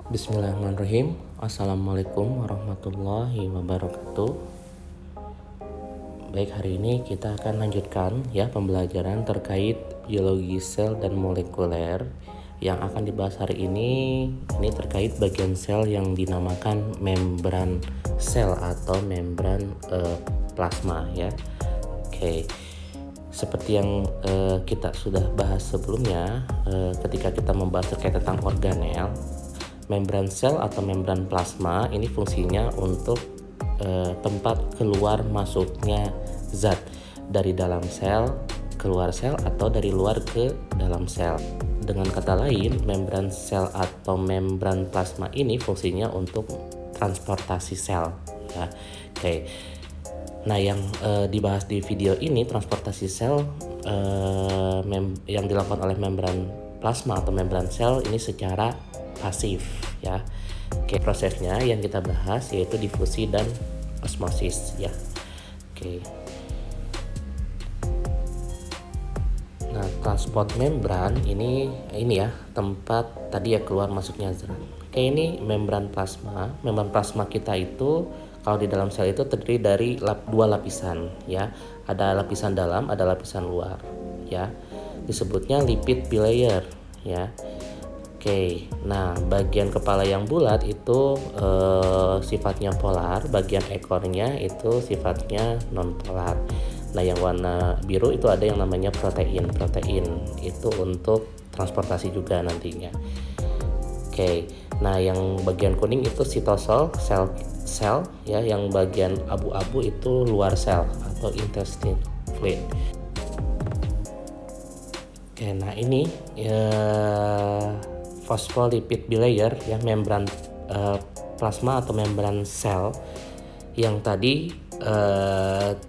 Bismillahirrahmanirrahim. Assalamualaikum warahmatullahi wabarakatuh. Baik, hari ini kita akan lanjutkan ya pembelajaran terkait biologi sel dan molekuler. Yang akan dibahas hari ini terkait bagian sel yang dinamakan membran sel atau membran plasma ya. Oke. Seperti yang kita sudah bahas sebelumnya, ketika kita membahas terkait tentang organel, membran sel atau membran plasma ini fungsinya untuk tempat keluar masuknya zat dari dalam sel, keluar sel, atau dari luar ke dalam sel. Dengan kata lain, membran sel atau membran plasma ini fungsinya untuk transportasi sel ya. Oke. Nah, yang dibahas di video ini transportasi sel yang dilakukan oleh membran plasma atau membran sel ini secara pasif ya. Oke, prosesnya yang kita bahas yaitu difusi dan osmosis ya. Oke. Nah, transport membran ini ya tempat tadi ya keluar masuknya zat. Oke, ini membran plasma. Membran plasma kita itu kalau di dalam sel itu terdiri dari dua lapisan ya. Ada lapisan dalam, ada lapisan luar ya. Disebutnya lipid bilayer ya. Oke, nah bagian kepala yang bulat itu sifatnya polar, bagian ekornya itu sifatnya non-polar. Nah, yang warna biru itu ada yang namanya protein. Protein itu untuk transportasi juga nantinya. Oke, nah yang bagian kuning itu sitosol, sel ya, yang bagian abu-abu itu luar sel atau intestine fluid. Oke, nah ini ya phospholipid bilayer ya, membran plasma atau membran sel yang tadi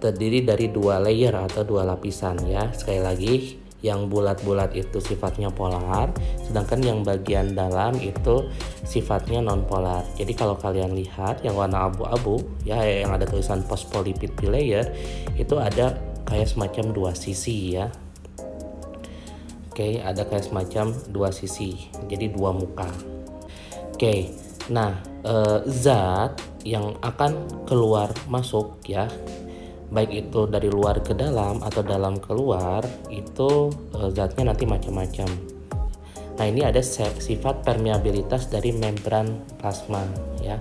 terdiri dari dua layer atau dua lapisan ya. Sekali lagi, yang bulat-bulat itu sifatnya polar, sedangkan yang bagian dalam itu sifatnya non-polar. Jadi kalau kalian lihat yang warna abu-abu ya, yang ada tulisan phospholipid bilayer itu ada kayak semacam dua sisi ya. Oke, ada kayak semacam dua sisi, jadi dua muka. Oke, nah zat yang akan keluar masuk ya, baik itu dari luar ke dalam atau dalam keluar, itu zatnya nanti macam-macam. Nah, ini ada sifat permeabilitas dari membran plasma ya.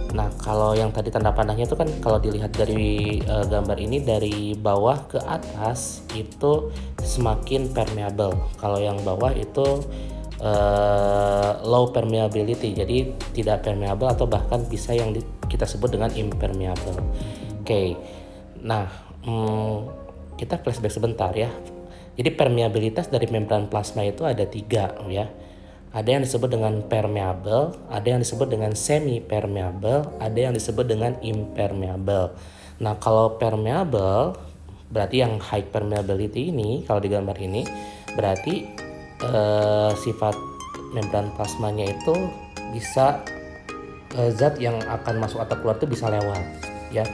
Nah, kalau yang tadi tanda panahnya itu kan kalau dilihat dari gambar ini dari bawah ke atas itu semakin permeable. Kalau yang bawah itu low permeability, jadi tidak permeable atau bahkan bisa yang kita sebut dengan impermeable. Oke. Nah, kita flashback sebentar ya. Jadi permeabilitas dari membran plasma itu ada 3 ya. Ada yang disebut dengan permeable, ada yang disebut dengan semi permeable, ada yang disebut dengan impermeable. Nah, kalau permeable berarti yang high permeability ini, kalau di gambar ini berarti sifat membran plasmanya itu bisa zat yang akan masuk atau keluar itu bisa lewat ya.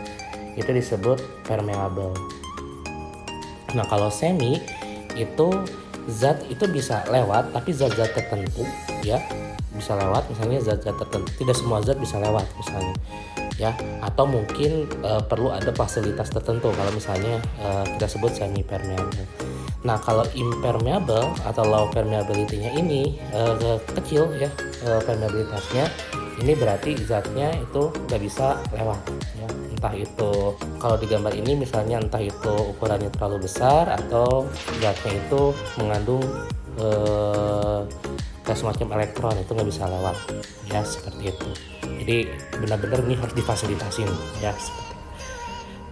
Itu disebut permeable. Nah, kalau semi itu zat itu bisa lewat, tapi zat-zat tertentu ya bisa lewat, misalnya zat-zat tertentu, tidak semua zat bisa lewat misalnya ya, atau mungkin perlu ada fasilitas tertentu kalau misalnya kita sebut semi permeable. Nah, kalau impermeable atau low permeability-nya ini kecil ya permeabilitasnya, ini berarti zatnya itu nggak bisa lewat ya. Entah itu kalau di gambar ini misalnya entah itu ukurannya terlalu besar atau zatnya itu mengandung kayak semacam elektron, itu nggak bisa lewat ya, seperti itu. Jadi benar-benar ini harus difasilitasin ya.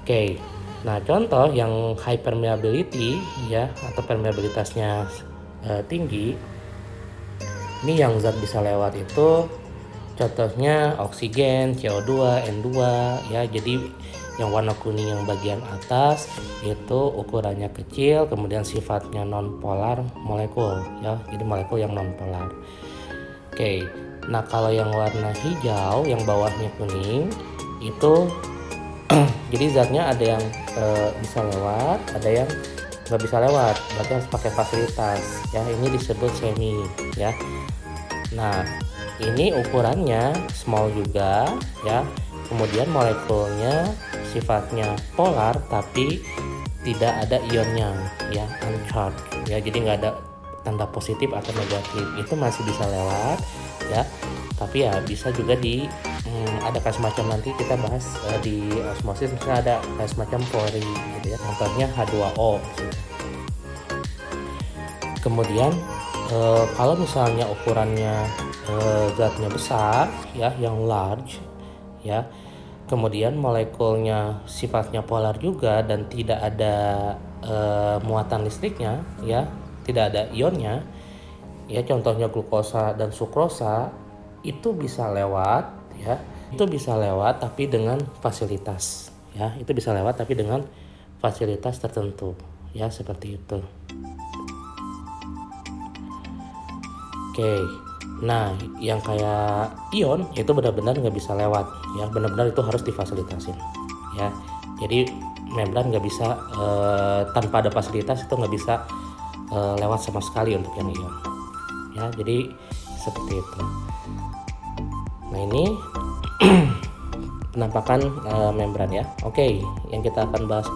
Oke. Nah, contoh yang high permeability ya atau permeabilitasnya tinggi, ini yang zat bisa lewat itu contohnya oksigen, CO2, N2 ya. Jadi yang warna kuning yang bagian atas itu ukurannya kecil, kemudian sifatnya non-polar molekul ya. Jadi molekul yang non-polar. Oke. Nah, kalau yang warna hijau yang bawahnya kuning itu jadi zatnya ada yang bisa lewat, ada yang nggak bisa lewat, berarti harus pakai fasilitas ya. Ini disebut semi ya. Nah, Ini ukurannya small juga ya. Kemudian molekulnya sifatnya polar tapi tidak ada ionnya ya, uncharged ya. Jadi nggak ada tanda positif atau negatif. Itu masih bisa lewat ya. Tapi ya bisa juga ada kayak semacam, nanti kita bahas di osmosis misalnya ada kayak semacam pori gitu ya. Contohnya H2O. Kemudian kalau misalnya ukurannya zatnya besar ya, yang large ya, kemudian molekulnya sifatnya polar juga dan tidak ada muatan listriknya ya, tidak ada ionnya ya, contohnya glukosa dan sukrosa, itu bisa lewat ya, itu bisa lewat tapi dengan fasilitas ya, itu bisa lewat tapi dengan fasilitas tertentu ya, seperti itu. Oke, nah yang kayak ion itu benar-benar nggak bisa lewat ya, benar-benar itu harus difasilitasin ya. Jadi membran nggak bisa tanpa ada fasilitas itu nggak bisa lewat sama sekali untuk yang ion ya, jadi seperti itu. Nah ini penampakan membran ya. Oke, yang kita akan bahas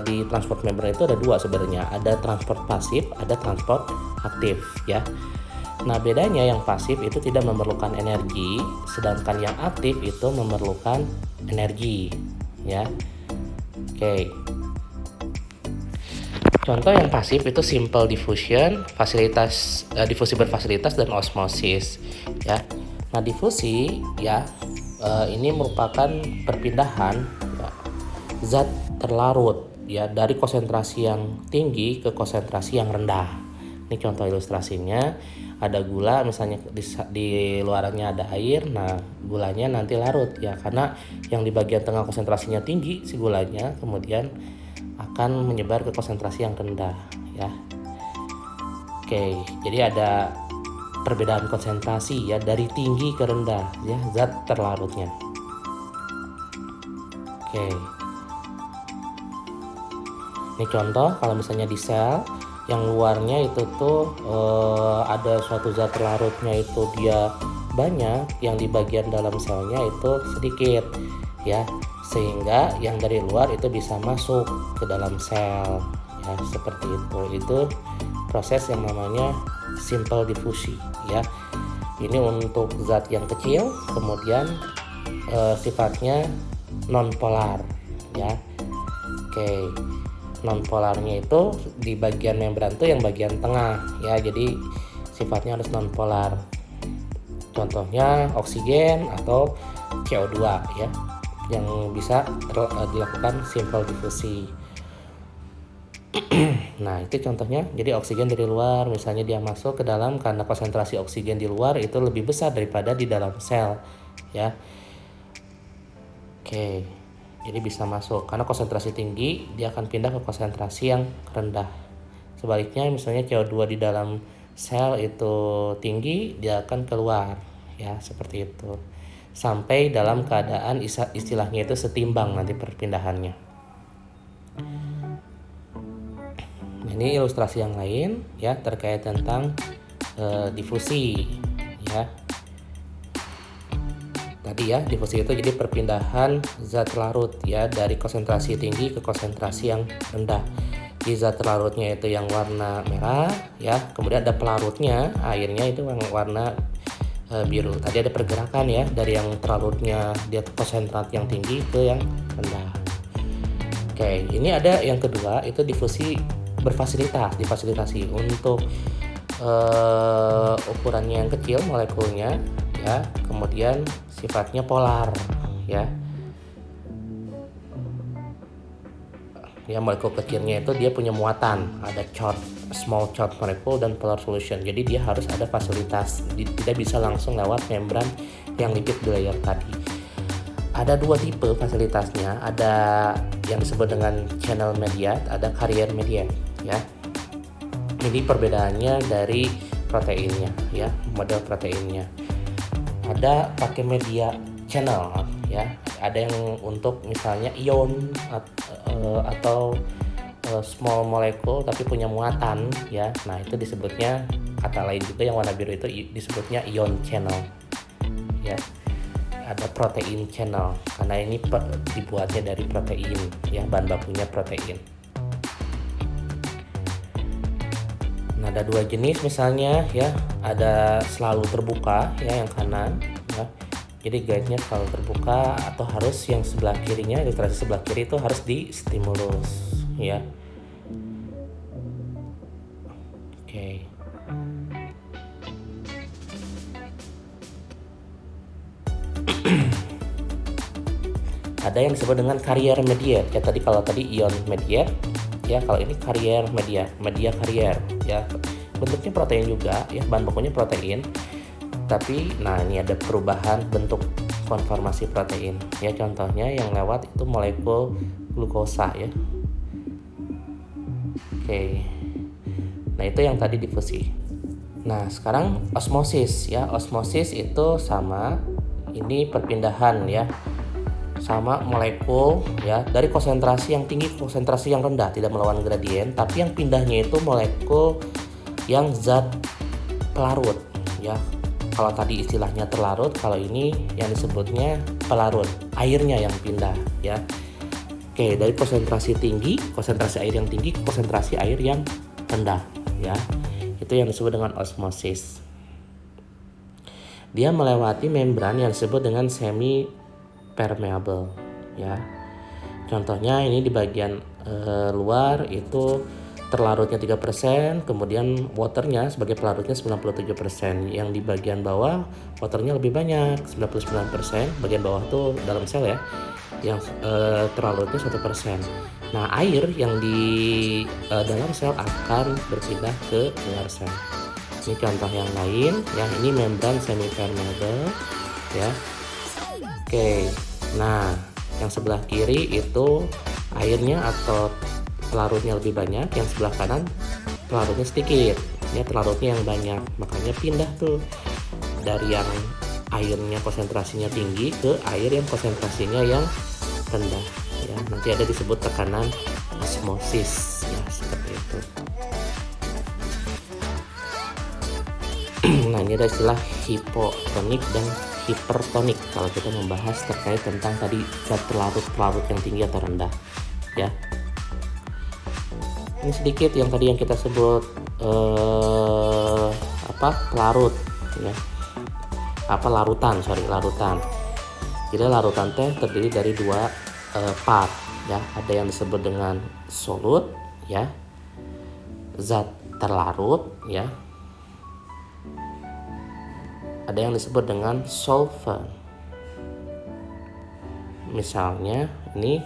di transport membran itu ada dua sebenarnya, ada transport pasif, ada transport aktif ya. Nah bedanya yang pasif itu tidak memerlukan energi, sedangkan yang aktif itu memerlukan energi ya. Oke. Contoh yang pasif itu simple diffusion, difusi berfasilitas dan osmosis ya. Nah difusi ya ini merupakan perpindahan ya, zat terlarut ya dari konsentrasi yang tinggi ke konsentrasi yang rendah. Ini contoh ilustrasinya, ada gula misalnya di luarannya ada air, nah gulanya nanti larut ya, karena yang di bagian tengah konsentrasinya tinggi si gulanya, kemudian akan menyebar ke konsentrasi yang rendah ya. Oke, jadi ada perbedaan konsentrasi ya dari tinggi ke rendah ya, zat terlarutnya. Oke, ini contoh kalau misalnya di sel yang luarnya itu tuh ada suatu zat terlarutnya itu dia banyak, yang di bagian dalam selnya itu sedikit ya, sehingga yang dari luar itu bisa masuk ke dalam sel ya, seperti itu. Itu proses yang namanya simple diffusion ya. Ini untuk zat yang kecil, kemudian sifatnya non polar ya. Oke, non polarnya itu di bagian membran tuh yang bagian tengah ya, jadi sifatnya harus non polar. Contohnya oksigen atau CO2 ya, yang bisa dilakukan simple diffusion. Nah itu contohnya, jadi oksigen dari luar misalnya dia masuk ke dalam, karena konsentrasi oksigen di luar itu lebih besar daripada di dalam sel ya. Oke, jadi bisa masuk karena konsentrasi tinggi, dia akan pindah ke konsentrasi yang rendah. Sebaliknya misalnya CO2 di dalam sel itu tinggi, dia akan keluar ya, seperti itu, sampai dalam keadaan istilahnya itu setimbang nanti perpindahannya. Ini ilustrasi yang lain ya terkait tentang difusi ya. Tadi ya, difusi itu jadi perpindahan zat larut ya dari konsentrasi tinggi ke konsentrasi yang rendah. Di zat larutnya itu yang warna merah ya, kemudian ada pelarutnya, airnya itu yang warna biru. Tadi ada pergerakan ya dari yang terlarutnya dia konsentrat yang tinggi ke yang rendah. Oke, ini ada yang kedua, itu difusi berfasilitas, difasilitasi untuk ukurannya yang kecil molekulnya ya, kemudian sifatnya polar ya. Ya molekul kecilnya itu dia punya muatan, ada small charge molecule dan polar solution. Jadi dia harus ada fasilitas, tidak bisa langsung lewat membran yang lipid bilayer tadi. Ada dua tipe fasilitasnya, ada yang disebut dengan channel mediate, ada carrier mediate ya. Ini perbedaannya dari proteinnya ya, model proteinnya. Ada pakai media channel ya, ada yang untuk misalnya ion atau small molecule tapi punya muatan ya. Nah itu disebutnya kata lain juga yang warna biru itu disebutnya ion channel ya. Ada protein channel karena ini dibuatnya dari protein ya, bahan bakunya protein. Nah, ada dua jenis misalnya ya, ada selalu terbuka ya yang kanan ya. Jadi guide-nya selalu terbuka, atau harus yang sebelah kirinya, ilustrasi sebelah kiri itu harus di stimulus ya. Oke. Ada yang disebut dengan carrier mediate ya, kalau tadi ion mediate ya, kalau ini carrier media carrier ya. Bentuknya protein juga ya, bahan bakunya protein, tapi nah ini ada perubahan bentuk konformasi protein ya. Contohnya yang lewat itu molekul glukosa ya. Oke. Nah, itu yang tadi difusi. Nah, sekarang osmosis ya. Osmosis itu sama, ini perpindahan ya, sama molekul ya, dari konsentrasi yang tinggi ke konsentrasi yang rendah, tidak melawan gradien, tapi yang pindahnya itu molekul yang zat pelarut ya. Kalau tadi istilahnya terlarut, kalau ini yang disebutnya pelarut, airnya yang pindah ya. Oke, dari konsentrasi tinggi, konsentrasi air yang tinggi ke konsentrasi air yang rendah ya. Itu yang disebut dengan osmosis. Dia melewati membran yang disebut dengan semi permeable ya. Contohnya ini di bagian luar itu terlarutnya 3%, kemudian waternya sebagai pelarutnya 97%. Yang di bagian bawah waternya lebih banyak, 99%. Bagian bawah tuh dalam sel ya, yang terlarutnya 1%. Nah, air yang di dalam sel akan berpindah ke luar sel. Ini contoh yang lain, yang ini membran semi permeable ya. Oke, nah yang sebelah kiri itu airnya atau pelarutnya lebih banyak, yang sebelah kanan pelarutnya sedikit ya, pelarutnya yang banyak, makanya pindah tuh dari yang airnya konsentrasinya tinggi ke air yang konsentrasinya yang rendah ya. Nanti ada disebut tekanan osmosis ya, seperti itu. Nah, ini ada istilah hipotonik dan hipertonik kalau kita membahas terkait tentang tadi zat pelarut yang tinggi atau rendah ya. Ini sedikit yang tadi yang kita sebut pelarut ya, larutan. Jadi larutan teh terdiri dari dua part ya. Ada yang disebut dengan solut ya, zat terlarut ya. Ada yang disebut dengan solvent. Misalnya ini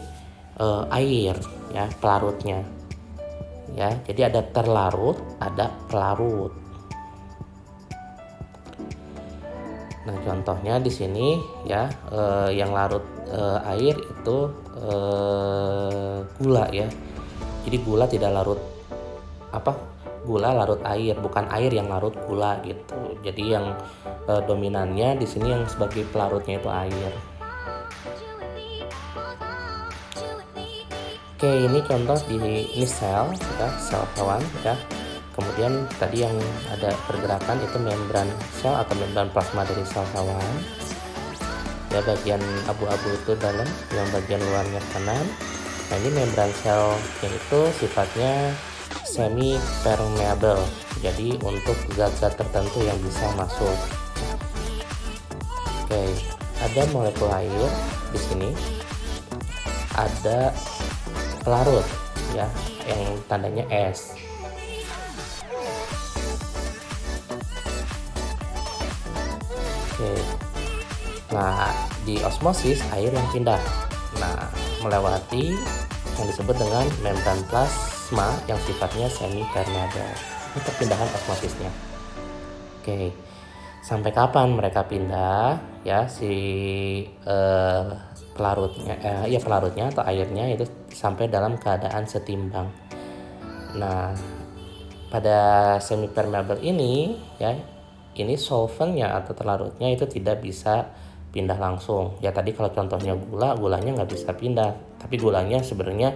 air ya, pelarutnya ya. Jadi ada terlarut, ada pelarut. Nah, contohnya di sini ya, yang larut air itu gula ya. Jadi gula tidak larut gula larut air, bukan air yang larut gula gitu. Jadi yang dominannya di sini yang sebagai pelarutnya itu air. Oke, ini contoh ini sel ya, sel hewan ya. Kemudian tadi yang ada pergerakan itu membran sel atau membran plasma dari sel hewan. Ya, bagian abu-abu itu dalam, yang bagian luarnya kanan. Nah, ini membran selnya itu sifatnya semi permeable. Jadi untuk zat-zat tertentu yang bisa masuk. Oke, ada molekul air di sini. Ada pelarut ya, yang tandanya S. Oke. Nah, di osmosis air yang pindah. Nah, melewati yang disebut dengan membran plasma yang sifatnya semi permeable. Ini perpindahan osmosisnya. Oke. Sampai kapan mereka pindah ya, si pelarutnya atau airnya itu sampai dalam keadaan setimbang. Nah, pada semi permeable ini ya, ini solventnya atau terlarutnya itu tidak bisa pindah langsung ya. Tadi kalau contohnya gulanya nggak bisa pindah, tapi gulanya sebenarnya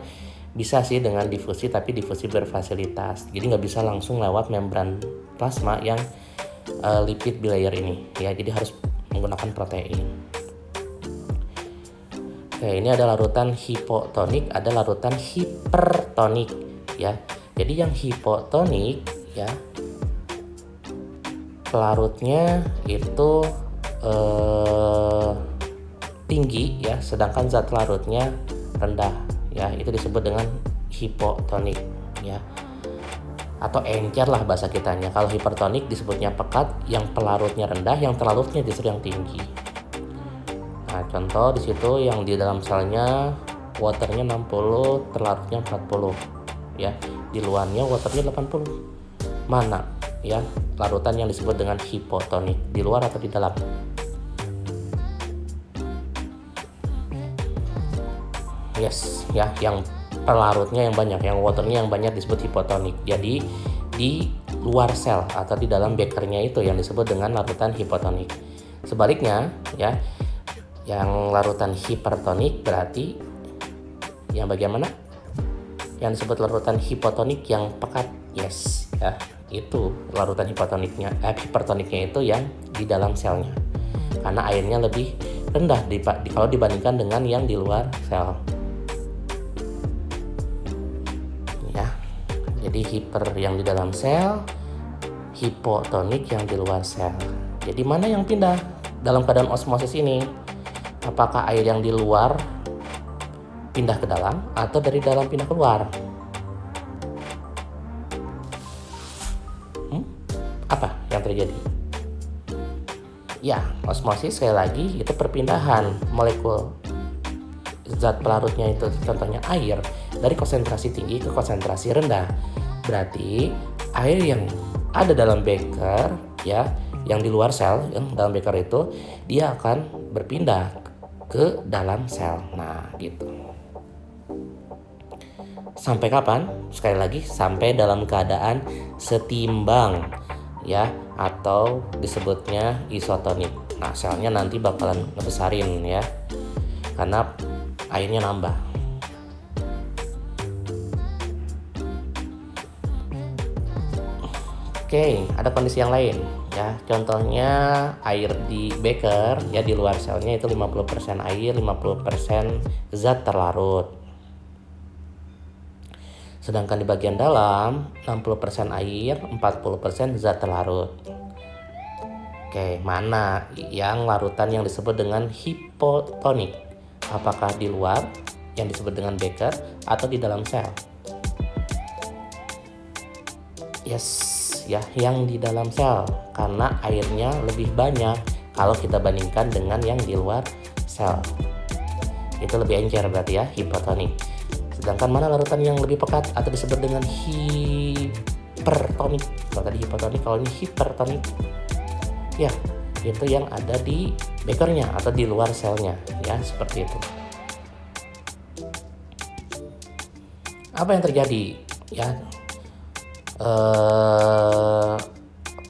Bisa sih dengan difusi, tapi difusi berfasilitas. Jadi nggak bisa langsung lewat membran plasma yang lipid bilayer ini ya. Jadi harus menggunakan protein. Oke, ini ada larutan hipotonik, ada larutan hipertonik ya. Jadi yang hipotonik ya, pelarutnya itu tinggi ya, sedangkan zat larutnya rendah ya. Itu disebut dengan hipotonik ya, atau encer lah bahasa kitanya. Kalau hipertonik disebutnya pekat, yang pelarutnya rendah, yang terlarutnya justru yang tinggi. Nah, contoh di situ yang di dalam selnya waternya 60, terlarutnya 40 ya. Di luarnya waternya 80. Mana ya larutan yang disebut dengan hipotonik, di luar atau di dalam? Yes ya, yang pelarutnya yang banyak, yang waternya yang banyak disebut hipotonik. Jadi di luar sel atau di dalam bekernya itu yang disebut dengan larutan hipotonik. Sebaliknya ya, yang larutan hipertonik berarti yang bagian mana? Yang disebut larutan hipotonik yang pekat. Yes ya, itu larutan hipotoniknya, hipertoniknya itu yang di dalam selnya, karena airnya lebih rendah kalau dibandingkan dengan yang di luar sel ya. Jadi hiper yang di dalam sel, hipotonik yang di luar sel. Jadi mana yang pindah dalam keadaan osmosis ini? Apakah air yang di luar pindah ke dalam atau dari dalam pindah keluar? Apa yang terjadi? Ya, osmosis sekali lagi itu perpindahan molekul zat pelarutnya itu, contohnya air, dari konsentrasi tinggi ke konsentrasi rendah. Berarti air yang ada dalam beker ya, yang di luar sel, yang dalam beker itu dia akan berpindah ke dalam sel. Nah, gitu. Sampai kapan? Sekali lagi, sampai dalam keadaan setimbang ya, atau disebutnya isotonik. Nah, selnya nanti bakalan ngebesarin ya, karena airnya nambah. Oke, ada kondisi yang lain ya. Contohnya air di beker ya, di luar selnya itu 50% air, 50% zat terlarut. Sedangkan di bagian dalam 60% air, 40% zat terlarut. Oke, mana yang larutan yang disebut dengan hipotonik? Apakah di luar yang disebut dengan beker atau di dalam sel? Yes, ya, yang di dalam sel, karena airnya lebih banyak kalau kita bandingkan dengan yang di luar sel. Itu lebih encer berarti ya, hipotonik. Sedangkan mana larutan yang lebih pekat atau disebut dengan hipertonik? Kalau tadi hipotonik, kalau ini hipertonik ya, itu yang ada di bekernya atau di luar selnya ya, seperti itu. Apa yang terjadi ya,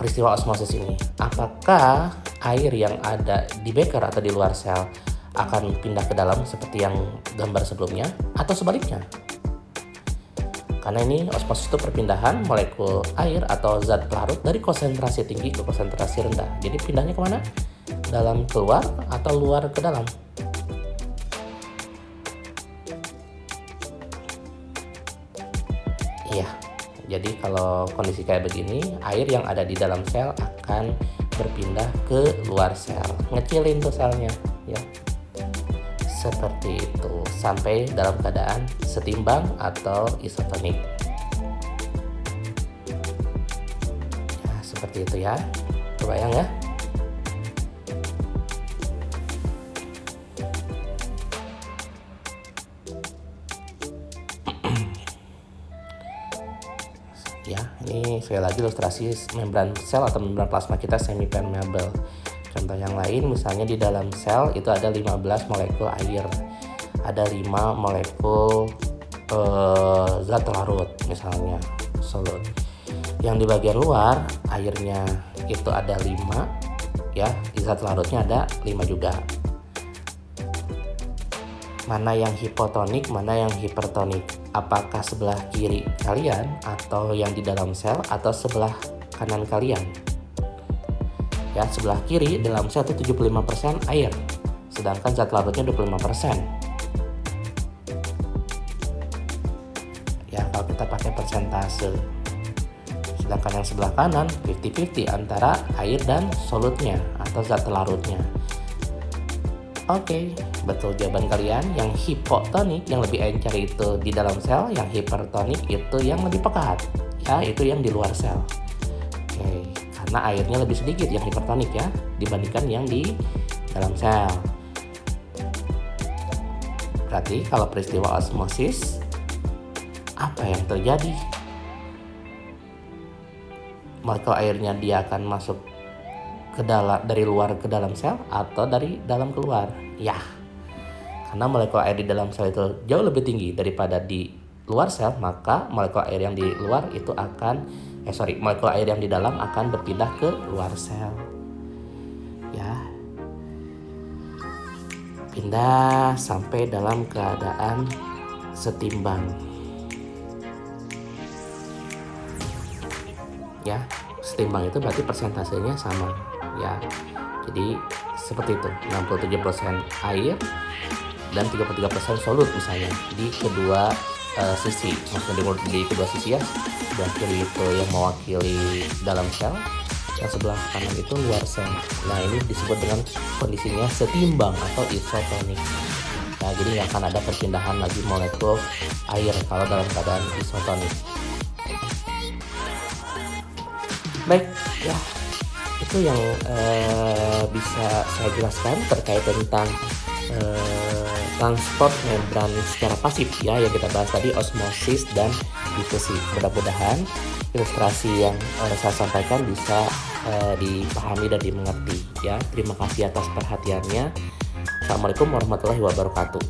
peristiwa osmosis ini? Apakah air yang ada di beker atau di luar sel akan pindah ke dalam seperti yang gambar sebelumnya, atau sebaliknya? Karena ini osmosis itu perpindahan molekul air atau zat pelarut dari konsentrasi tinggi ke konsentrasi rendah. Jadi pindahnya kemana? Dalam keluar atau luar ke dalam? Iya, jadi kalau kondisi kayak begini, air yang ada di dalam sel akan berpindah ke luar sel, ngecilin tuh selnya ya. Seperti itu, sampai dalam keadaan setimbang atau isotonik. Ya, seperti itu ya. Kebayang ya? Ya, ini sekali lagi ilustrasi membran sel atau membran plasma kita semi permeable. Contoh yang lain, misalnya di dalam sel itu ada 15 molekul air, ada 5 molekul zat larut, misalnya solut. Yang di bagian luar airnya itu ada 5 ya, di zat larutnya ada 5 juga. Mana yang hipotonik, mana yang hipertonik? apakah sebelah kiri kalian atau yang di dalam sel atau sebelah kanan kalian. Ya, sebelah kiri dalam sel itu 75% air, sedangkan zat larutnya 25%. Ya, kalau kita pakai persentase. Sedangkan yang sebelah kanan 50-50 antara air dan solutnya atau zat larutnya. Oke, betul jawaban kalian. Yang hipotonik yang lebih encer itu di dalam sel, yang hipertonik itu yang lebih pekat. Ya, itu yang di luar sel. Oke, karena airnya lebih sedikit yang hipertonik ya dibandingkan yang di dalam sel. Berarti kalau peristiwa osmosis, apa yang terjadi? Molekul airnya dia akan masuk ke dalam, dari luar ke dalam sel atau dari dalam keluar. Ya, karena molekul air di dalam sel itu jauh lebih tinggi daripada di luar sel, maka molekul air yang di luar itu akan molekul air yang di dalam akan berpindah ke luar sel. Ya, pindah sampai dalam keadaan setimbang. Ya, setimbang itu berarti persentasenya sama ya. Jadi seperti itu, 67% air dan 33% solut misalnya di kedua sisi. Maksudnya di kedua sisi ya, sebelah kiri itu yang mewakili dalam sel, yang sebelah kanan itu luar sel. Nah, ini disebut dengan kondisinya setimbang atau isotonik. Nah, jadi nggak akan ada perpindahan lagi molekul air kalau dalam keadaan isotonik. Baik, ya itu yang bisa saya jelaskan terkait tentang transport membran secara pasif ya, yang kita bahas tadi, osmosis dan difusi. Mudah-mudahan ilustrasi yang saya sampaikan bisa dipahami dan dimengerti ya. Terima kasih atas perhatiannya. Assalamualaikum warahmatullahi wabarakatuh.